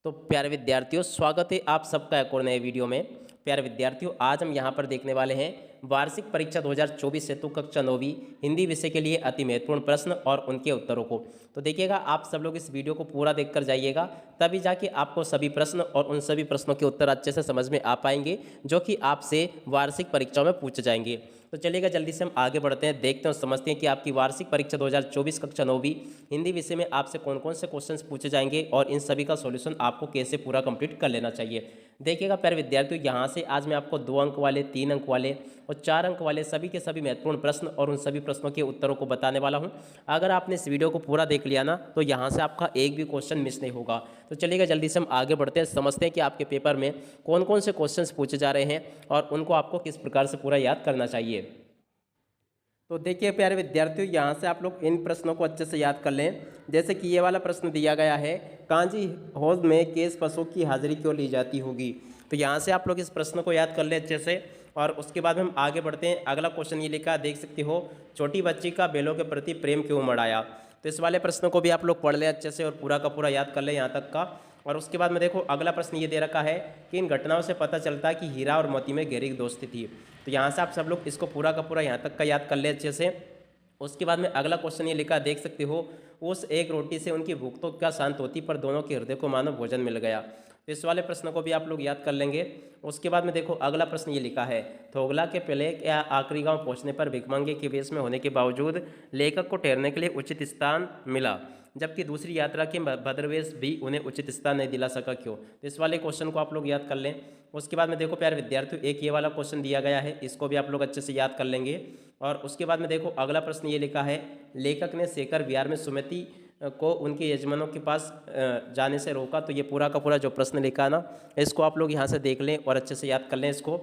तो प्यारे विद्यार्थियों, स्वागत है आप सबका एक और नए वीडियो में। प्यारे विद्यार्थियों, आज हम यहाँ पर देखने वाले हैं वार्षिक परीक्षा 2024 हेतु कक्षा 9वीं हिंदी विषय के लिए अति महत्वपूर्ण प्रश्न और उनके उत्तरों को। तो देखिएगा, आप सब लोग इस वीडियो को पूरा देखकर जाइएगा, तभी जाके आपको सभी प्रश्न और उन सभी प्रश्नों के उत्तर अच्छे से समझ में आ पाएंगे जो कि आपसे वार्षिक परीक्षाओं में पूछे जाएंगे। तो चलिएगा, जल्दी से हम आगे बढ़ते हैं, देखते हैं और समझते हैं कि आपकी वार्षिक परीक्षा 2024 कक्षा 9वीं हिंदी विषय में आपसे कौन कौन से क्वेश्चंस पूछे जाएंगे और इन सभी का सॉल्यूशन आपको कैसे पूरा कंप्लीट कर लेना चाहिए। देखिएगा प्यारे विद्यार्थियों, यहाँ से आज मैं आपको 2 अंक वाले, 3 अंक वाले और 4 अंक वाले सभी के सभी महत्वपूर्ण प्रश्न और उन सभी प्रश्नों के उत्तरों को बताने वाला हूँ। अगर आपने इस वीडियो को पूरा देख लिया ना, तो यहाँ से आपका एक भी क्वेश्चन मिस नहीं होगा। तो चलिएगा, जल्दी से हम आगे बढ़ते हैं, समझते हैं कि आपके पेपर में कौन कौन से क्वेश्चंस पूछे जा रहे हैं और उनको आपको किस प्रकार से पूरा याद करना चाहिए। तो देखिए प्यारे विद्यार्थियों, यहाँ से आप लोग इन प्रश्नों को अच्छे से याद कर लें। जैसे कि ये वाला प्रश्न दिया गया है, कांजी हौज में केस पशु की हाजिरी क्यों ली जाती होगी। तो यहाँ से आप लोग इस प्रश्न को याद कर लें अच्छे से, और उसके बाद हम आगे बढ़ते हैं। अगला क्वेश्चन ये लिखा, देख सकते हो, छोटी बच्ची का बैलों के प्रति प्रेम क्यों उमड़ आया। तो इस वाले प्रश्न को भी आप लोग पढ़ लें अच्छे से और पूरा का पूरा याद कर लें यहाँ तक का। और उसके बाद में देखो, अगला प्रश्न ये दे रखा है कि इन घटनाओं से पता चलता है कि हीरा और मोती में गहरी दोस्ती थी। तो यहाँ से आप सब लोग इसको पूरा का पूरा यहाँ तक का याद कर ले अच्छे से। उसके बाद में अगला क्वेश्चन ये लिखा, देख सकते हो, उस एक रोटी से उनकी भूख तो क्या शांत होती, पर दोनों के हृदय को मानो भोजन मिल गया। तो इस वाले प्रश्न को भी आप लोग याद कर लेंगे। उसके बाद में देखो, अगला प्रश्न ये लिखा है, थोगला के पहले या आखिरी गांव पहुंचने पर भिखमंगे के वेश में होने के बावजूद लेखक को ठहरने के लिए उचित स्थान मिला, जबकि दूसरी यात्रा के भद्रवेश भी उन्हें उचित स्थान नहीं दिला सका, क्यों। तो इस वाले क्वेश्चन को आप लोग याद कर लें। उसके बाद में देखो प्यारे विद्यार्थियों, एक ये वाला क्वेश्चन दिया गया है, इसको भी आप लोग अच्छे से याद कर लेंगे। और उसके बाद में देखो, अगला प्रश्न ये लिखा है, लेखक ने शेखर विहार में सुमति को उनके यजमानों के पास जाने से रोका। तो ये पूरा का पूरा जो प्रश्न लिखा है ना, इसको आप लोग यहाँ से देख लें और अच्छे से याद कर लें इसको।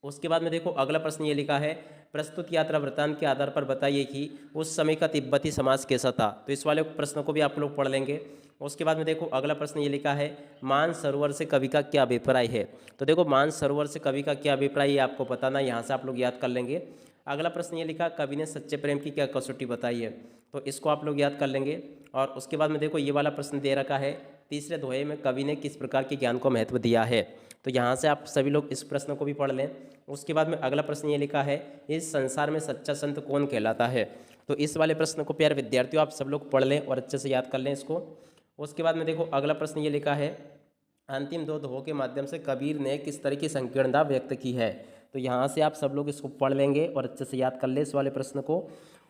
उसके बाद में देखो, अगला प्रश्न ये लिखा है, प्रस्तुत यात्रा वृत्तांत के आधार पर बताइए कि उस समय का तिब्बती समाज कैसा था। तो इस वाले प्रश्न को भी आप लोग पढ़ लेंगे। उसके बाद में देखो, अगला प्रश्न ये लिखा है, मान सरोवर से कवि का क्या अभिप्राय है। तो देखो, मान सरोवर से कवि का क्या अभिप्राय है आपको बताना, यहाँ से आप लोग याद कर लेंगे। अगला प्रश्न ये लिखा, कवि ने सच्चे प्रेम की क्या कसौटी बताई है। तो इसको आप लोग याद कर लेंगे। और उसके बाद में देखो, ये वाला प्रश्न दे रखा है, तीसरे दोहे में कवि ने किस प्रकार के ज्ञान को महत्व दिया है। तो यहाँ से आप सभी लोग इस प्रश्न को भी पढ़ लें। उसके बाद में अगला प्रश्न ये लिखा है, इस संसार में सच्चा संत कौन कहलाता है। तो इस वाले प्रश्न को प्यारे विद्यार्थियों आप सब लोग पढ़ लें और अच्छे से याद कर लें इसको। उसके बाद में देखो, अगला प्रश्न ये लिखा है, अंतिम दो दोहों के माध्यम से कबीर ने किस तरह की संकीर्णता व्यक्त की है। तो यहाँ से आप सब लोग इसको पढ़ लेंगे और अच्छे से याद कर लें इस वाले प्रश्न को।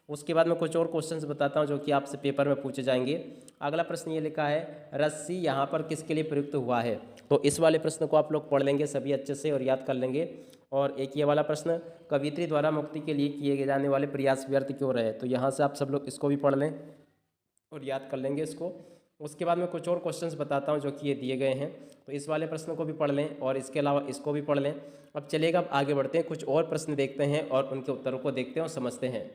उसके बाद में कुछ और क्वेश्चंस बताता हूँ जो कि आपसे पेपर में पूछे जाएंगे। अगला प्रश्न ये लिखा है, रस्सी यहाँ पर किसके लिए प्रयुक्त हुआ है। तो इस वाले प्रश्न को आप लोग पढ़ लेंगे सभी अच्छे से और याद कर लेंगे। और एक ये वाला प्रश्न, कवित्री द्वारा मुक्ति के लिए किए जाने वाले प्रयास व्यर्थ क्यों रहे। तो यहाँ से आप सब लोग इसको भी पढ़ लें और याद कर लेंगे इसको। उसके बाद में कुछ और क्वेश्चंस बताता हूँ जो कि ये दिए गए हैं, तो इस वाले प्रश्न को भी पढ़ लें और इसके अलावा इसको भी पढ़ लें। अब चलिएगा, अब आगे बढ़ते हैं, कुछ और प्रश्न देखते हैं और उनके उत्तरों को देखते हैं और समझते हैं।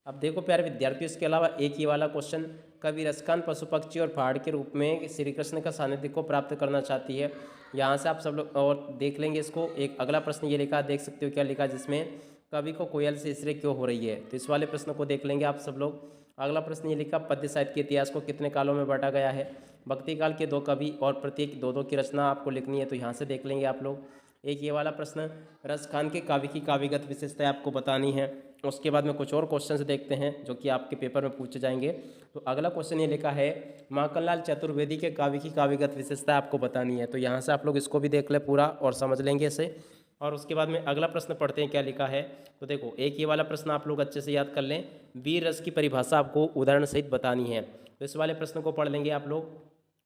अब देखो प्यारे विद्यार्थियों, इसके अलावा एक ये वाला क्वेश्चन, कवि रसकान पशु पक्षी और पहाड़ के रूप में श्री कृष्ण का सानिध्य को प्राप्त करना चाहती है। यहाँ से आप सब लोग और देख लेंगे इसको। एक अगला प्रश्न ये लिखा, देख सकते हो क्या लिखा, जिसमें कवि को कोयल से इसरे क्यों हो रही है। तो इस वाले प्रश्न को देख लेंगे आप सब लोग। अगला प्रश्न ये लिखा, पद्य साहित्य के इतिहास को कितने कालों में बांटा गया है। भक्ति काल के 2 कवि और प्रत्येक 2-2 की रचना आपको लिखनी है। तो यहाँ से देख लेंगे आप लोग। एक ये वाला प्रश्न, रस खान के काव्य की काव्यगत विशेषताएं आपको बतानी है। उसके बाद में कुछ और क्वेश्चंस देखते हैं जो कि आपके पेपर में पूछे जाएंगे। तो अगला क्वेश्चन ये लिखा है, माखनलाल चतुर्वेदी के काव्य की काव्यगत विशेषता आपको बतानी है। तो यहाँ से आप लोग इसको भी देख लें पूरा और समझ लेंगे इसे। और उसके बाद में अगला प्रश्न पढ़ते हैं क्या लिखा है। तो देखो, एक ये वाला प्रश्न आप लोग अच्छे से याद कर लें, वीर रस की परिभाषा आपको उदाहरण सहित बतानी है। तो इस वाले प्रश्न को पढ़ लेंगे आप लोग।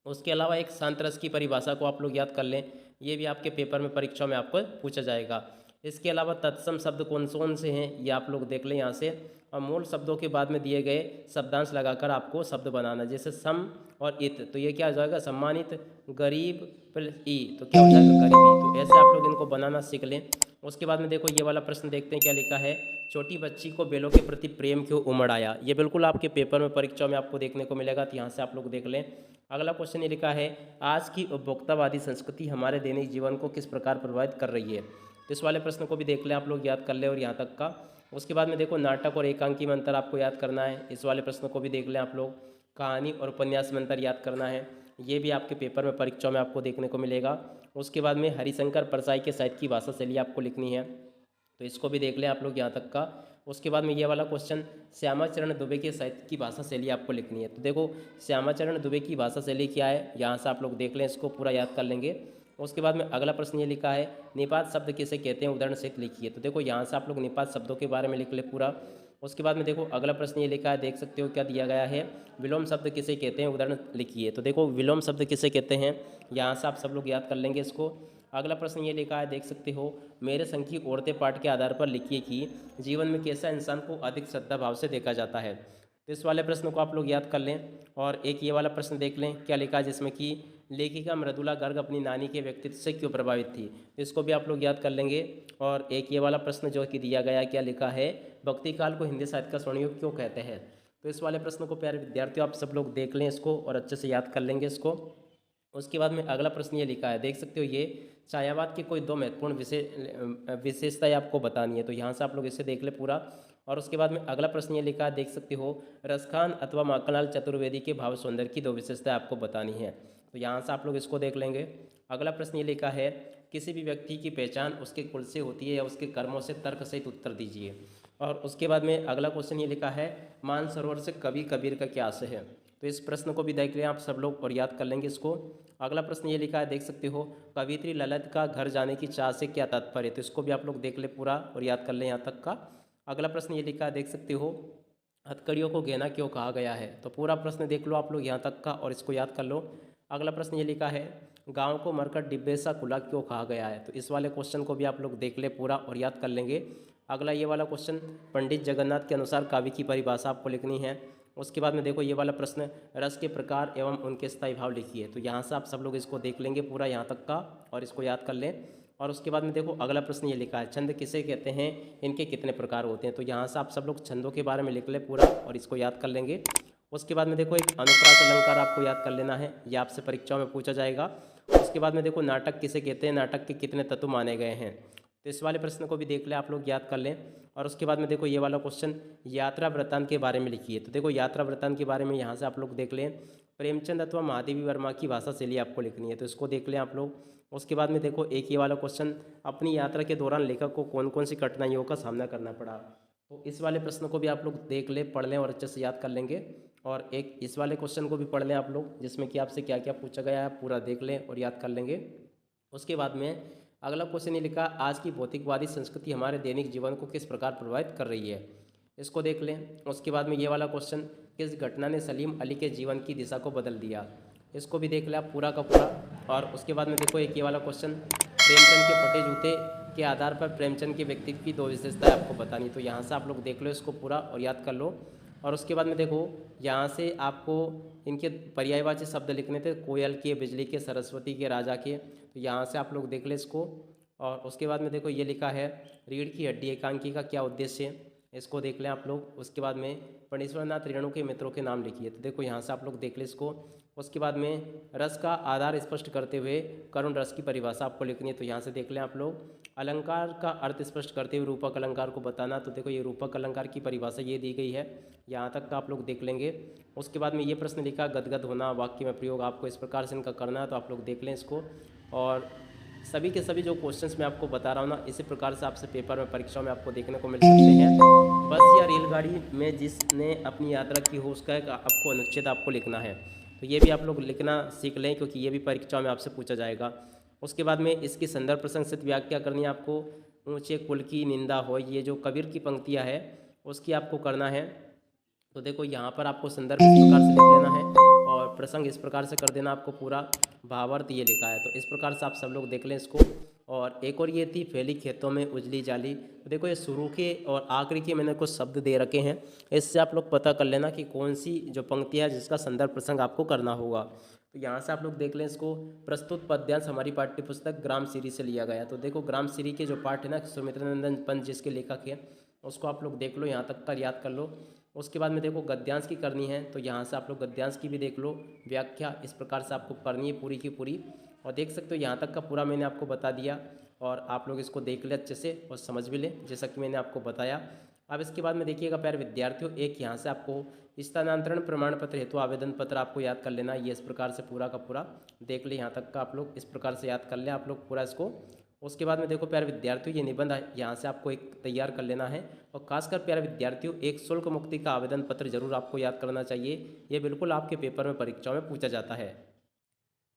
उसके अलावा एक शांत रस की परिभाषा को आप लोग याद कर लें, ये भी आपके पेपर में परीक्षा में आपको पूछा जाएगा। इसके अलावा तत्सम शब्द कौन कौन से हैं ये आप लोग देख लें यहाँ से। और मूल शब्दों के बाद में दिए गए शब्दांश लगाकर आपको शब्द बनाना, जैसे सम और इत। तो ये क्या हो जाएगा, सम्मानित, गरीब प्लस ई, तो क्या हो जाएगा, गरीबी। तो ऐसे आप लोग इनको बनाना सीख लें। उसके बाद में देखो, ये वाला प्रश्न देखते हैं क्या लिखा है, छोटी बच्ची को बैलों के प्रति प्रेम क्यों उमड़ आया। ये बिल्कुल आपके पेपर में परीक्षा में आपको देखने को मिलेगा, तो यहाँ से आप लोग देख लें। अगला क्वेश्चन ये लिखा है, आज की उपभोक्तावादी संस्कृति हमारे दैनिक जीवन को किस प्रकार प्रभावित कर रही है। तो इस वाले प्रश्न को भी देख लें आप लोग, याद कर लें और यहाँ तक का। उसके बाद में देखो, नाटक और एकांकी में अंतर आपको याद करना है। इस वाले प्रश्न को भी देख लें आप लोग। कहानी और उपन्यास में अंतर याद करना है। ये भी आपके पेपर में परीक्षाओं में आपको देखने को मिलेगा। उसके बाद में हरिशंकर परसाई के साहित्य की भाषा शैली आपको लिखनी है, तो इसको भी देख लें आप लोग यहाँ तक का। उसके बाद में ये वाला क्वेश्चन, श्यामाचरण दुबे के साहित्य की भाषा शैली आपको लिखनी है। तो देखो श्यामाचरण दुबे की भाषा शैली क्या है, यहाँ से आप लोग देख लें, इसको पूरा याद कर लेंगे। उसके बाद में अगला प्रश्न ये लिखा है, निपात शब्द किसे कहते हैं, उदाहरण सहित लिखिए। तो देखो यहाँ से आप लोग निपात शब्दों के बारे में लिख ले पूरा। उसके बाद में देखो अगला प्रश्न ये लिखा है, देख सकते हो क्या दिया गया है, विलोम शब्द किसे कहते हैं, उदाहरण लिखिए। तो देखो विलोम शब्द किसे कहते हैं, यहाँ से आप सब लोग याद कर लेंगे इसको। अगला प्रश्न ये लिखा है, देख सकते हो, मेरे संग की औरतें पाठ के आधार पर लिखिए कि जीवन में कैसा इंसान को अधिक श्रद्धा भाव से देखा जाता है। तो इस वाले प्रश्न को आप लोग याद कर लें। और एक ये वाला प्रश्न देख लें क्या लिखा है, जिसमें कि लेखिका मृदुला गर्ग अपनी नानी के व्यक्तित्व से क्यों प्रभावित थी, तो इसको भी आप लोग याद कर लेंगे। और एक ये वाला प्रश्न जो कि दिया गया है, क्या लिखा है, भक्ति काल को हिंदी साहित्य का स्वर्ण युग क्यों कहते हैं। तो इस वाले प्रश्न को प्यारे विद्यार्थियों आप सब लोग देख लें इसको और अच्छे से याद कर लेंगे इसको। उसके बाद में अगला प्रश्न ये लिखा है, देख सकते हो, ये छायावाद की कोई दो महत्वपूर्ण विशेषताएं आपको बतानी है। तो यहाँ से आप लोग इसे देख ले पूरा। और उसके बाद में अगला प्रश्न ये लिखा है, देख सकते हो, रसखान अथवा माखनलाल चतुर्वेदी के भाव सौंदर्य की दो विशेषताएं आपको बतानी है। तो यहाँ से आप लोग इसको देख लेंगे। अगला प्रश्न ये लिखा है, किसी भी व्यक्ति की पहचान उसके कुल से होती है या उसके कर्मों से, तर्क सहित उत्तर दीजिए। और उसके बाद में अगला क्वेश्चन ये लिखा है, मानसरोवर से कवि कबीर का क्या आशय है। तो इस प्रश्न को भी देख लें आप सब लोग और याद कर लेंगे इसको। अगला प्रश्न ये लिखा है, देख सकते हो, कवियत्री ललित का घर जाने की चाह से क्या तात्पर्य है। तो इसको भी आप लोग देख ले पूरा और याद कर लें यहाँ तक का। अगला प्रश्न ये लिखा है, देख सकते हो, हथकड़ियों को गहना क्यों कहा गया है। तो पूरा प्रश्न देख लो आप लोग यहाँ तक का और इसको याद कर लो। अगला प्रश्न ये लिखा है, गांव को मरकर डिब्बे सा खुला क्यों कहा गया है। तो इस वाले क्वेश्चन को भी आप लोग देख ले पूरा और याद कर लेंगे। अगला ये वाला क्वेश्चन, पंडित जगन्नाथ के अनुसार काव्य की परिभाषा आपको लिखनी है। उसके बाद में देखो ये वाला प्रश्न, रस के प्रकार एवं उनके स्थायी भाव लिखिए। तो यहाँ से आप सब लोग इसको देख लेंगे पूरा यहाँ तक का और इसको याद कर लें। और उसके बाद में देखो अगला प्रश्न ये लिखा है, छंद किसे कहते हैं, इनके कितने प्रकार होते हैं। तो यहाँ से आप सब लोग छंदों के बारे में लिख ले पूरा और इसको याद कर लेंगे। उसके बाद में देखो एक अनुप्रास अलंकार आपको याद कर लेना है, ये आपसे परीक्षाओं में पूछा जाएगा। उसके बाद में देखो नाटक किसे कहते हैं, नाटक के कितने तत्व माने गए हैं। तो इस वाले प्रश्न को भी देख ले आप लोग, याद कर लें। और उसके बाद में देखो ये वाला क्वेश्चन, यात्रा वृत्तांत के बारे में लिखिए। तो देखो यात्रा वृत्तांत के बारे में यहाँ से आप लोग देख लें, प्रेमचंद अथवा महादेवी वर्मा की भाषा शैली आपको लिखनी है। तो इसको देख लें आप लोग। उसके बाद में देखो एक ये वाला क्वेश्चन, अपनी यात्रा के दौरान लेखक को कौन कौन सी कठिनाइयों का सामना करना पड़ा। तो इस वाले प्रश्न को भी आप लोग देख लें, पढ़ लें और अच्छे से याद कर लेंगे। और एक इस वाले क्वेश्चन को भी पढ़ लें आप लोग, जिसमें कि आपसे क्या क्या पूछा गया है पूरा देख लें और याद कर लेंगे। उसके बाद में अगला क्वेश्चन ये लिखा, आज की भौतिकवादी संस्कृति हमारे दैनिक जीवन को किस प्रकार प्रभावित कर रही है। इसको देख लें। उसके बाद में ये वाला क्वेश्चन, किस घटना ने सलीम अली के जीवन की दिशा को बदल दिया। इसको भी देख लें आप पूरा का पूरा। और उसके बाद में देखो एक ये वाला क्वेश्चन, प्रेमचंद के फटे जूते के आधार पर प्रेमचंद के व्यक्तित्व की दो विशेषताएं आपको बतानी। तो यहाँ से आप लोग देख लो इसको पूरा और याद कर लो। और उसके बाद में देखो यहाँ से आपको इनके पर्यायवाची शब्द लिखने थे, कोयल के, बिजली के, सरस्वती के, राजा के। तो यहाँ से आप लोग देख ले इसको। और उसके बाद में देखो ये लिखा है, रीढ़ की हड्डी एकांकी का क्या उद्देश्य है। इसको देख लें आप लोग। उसके बाद में फणीश्वरनाथ रेणु के मित्रों के नाम लिखिए। तो देखो यहाँ से आप लोग देख लें इसको। उसके बाद में रस का आधार स्पष्ट करते हुए करुण रस की परिभाषा आपको लिखनी है। तो यहाँ से देख लें आप लोग। अलंकार का अर्थ स्पष्ट करते हुए रूपक अलंकार को बताना। तो देखो ये रूपक अलंकार की परिभाषा ये दी गई है, यहाँ तक का आप लोग देख लेंगे। उसके बाद में ये प्रश्न लिखा, गदगद होना वाक्य में प्रयोग आपको इस प्रकार से इनका करना है। तो आप लोग देख लें इसको। और सभी के सभी जो क्वेश्चंस मैं आपको बता रहा हूँ ना, इसी प्रकार से आपसे पेपर में परीक्षाओं में आपको देखने को मिल सकते हैं। बस या रेलगाड़ी में जिसने अपनी यात्रा की हो उसका एक आपको अनुच्छेद आपको लिखना है। तो ये भी आप लोग लिखना सीख लें, क्योंकि ये भी परीक्षाओं में आपसे पूछा जाएगा। उसके बाद में इसकी संदर्भ प्रसंग व्याख्या करनी है आपको। ऊंचे कुल की निंदा हो, ये जो कबीर की पंक्तियाँ है उसकी आपको करना है। तो देखो यहाँ पर आपको संदर्भ इस प्रकार से लिख लेना है और प्रसंग इस प्रकार से कर देना आपको पूरा। भावार्थ ये लिखा है। तो इस प्रकार से आप सब लोग देख लें इसको। और एक और ये थी, फैली खेतों में उजली जाली। तो देखो ये शुरू के और आखिरी के मैंने कुछ शब्द दे रखे हैं, इससे आप लोग पता कर लेना कि कौन सी जो पंक्ति है जिसका संदर्भ प्रसंग आपको करना होगा। तो यहाँ से आप लोग देख लें इसको। प्रस्तुत पद्यांश हमारी पाठ्यपुस्तक ग्राम श्री से लिया गया। तो देखो ग्राम श्री के जो पाठ है ना, सुमित्रानंदन पंत जिसके लेखक हैं, उसको आप लोग देख लो, यहाँ तक का याद कर लो। उसके बाद में देखो गद्यांश की करनी है। तो यहाँ से आप लोग गद्यांश की भी देख लो, व्याख्या इस प्रकार से आपको करनी है पूरी की पूरी। और देख सकते हो यहाँ तक का पूरा मैंने आपको बता दिया और आप लोग इसको देख ले अच्छे से और समझ भी ले, जैसा कि मैंने आपको बताया। अब इसके बाद में देखिएगा प्यारे विद्यार्थियों, एक यहाँ से आपको स्थानांतरण प्रमाण पत्र हेतु आवेदन पत्र आपको याद कर लेना। ये इस प्रकार से पूरा का पूरा देख ले, यहाँ तक का आप लोग इस प्रकार से याद कर लें आप लोग पूरा इसको। उसके बाद में देखो प्यारे विद्यार्थियों, ये निबंध यहाँ से आपको एक तैयार कर लेना है। और खासकर प्यारे विद्यार्थियों, एक शुल्क मुक्ति का आवेदन पत्र जरूर आपको याद करना चाहिए। ये बिल्कुल आपके पेपर में परीक्षाओं में पूछा जाता है।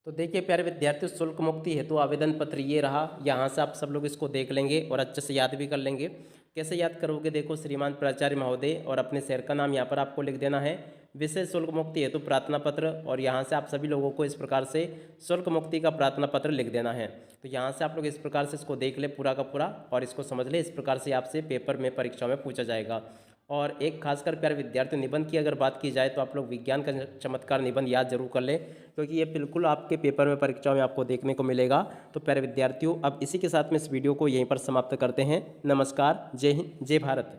तो देखिए प्यारे विद्यार्थियों, शुल्क मुक्ति हेतु आवेदन पत्र ये रहा। यहाँ से आप सब लोग इसको देख लेंगे और अच्छे से याद भी कर लेंगे। कैसे याद करोगे, देखो श्रीमान प्राचार्य महोदय और अपने शहर का नाम यहाँ पर आपको लिख देना है। विषय शुल्क मुक्ति हेतु प्रार्थना पत्र, और यहाँ से आप सभी लोगों को इस प्रकार से शुल्क मुक्ति का प्रार्थना पत्र लिख देना है। तो यहाँ से आप लोग इस प्रकार से इसको देख ले पूरा का पूरा और इसको समझ ले। इस प्रकार से आपसे पेपर में परीक्षा में पूछा जाएगा। और एक खासकर प्यारे विद्यार्थियों, निबंध की अगर बात की जाए तो आप लोग विज्ञान का चमत्कार निबंध याद जरूर कर लें, क्योंकि ये बिल्कुल आपके पेपर में परीक्षा में आपको देखने को मिलेगा। तो प्यारे विद्यार्थियों, अब इसी के साथ में इस वीडियो को यहीं पर समाप्त करते हैं। नमस्कार, जय हिंद, जय भारत।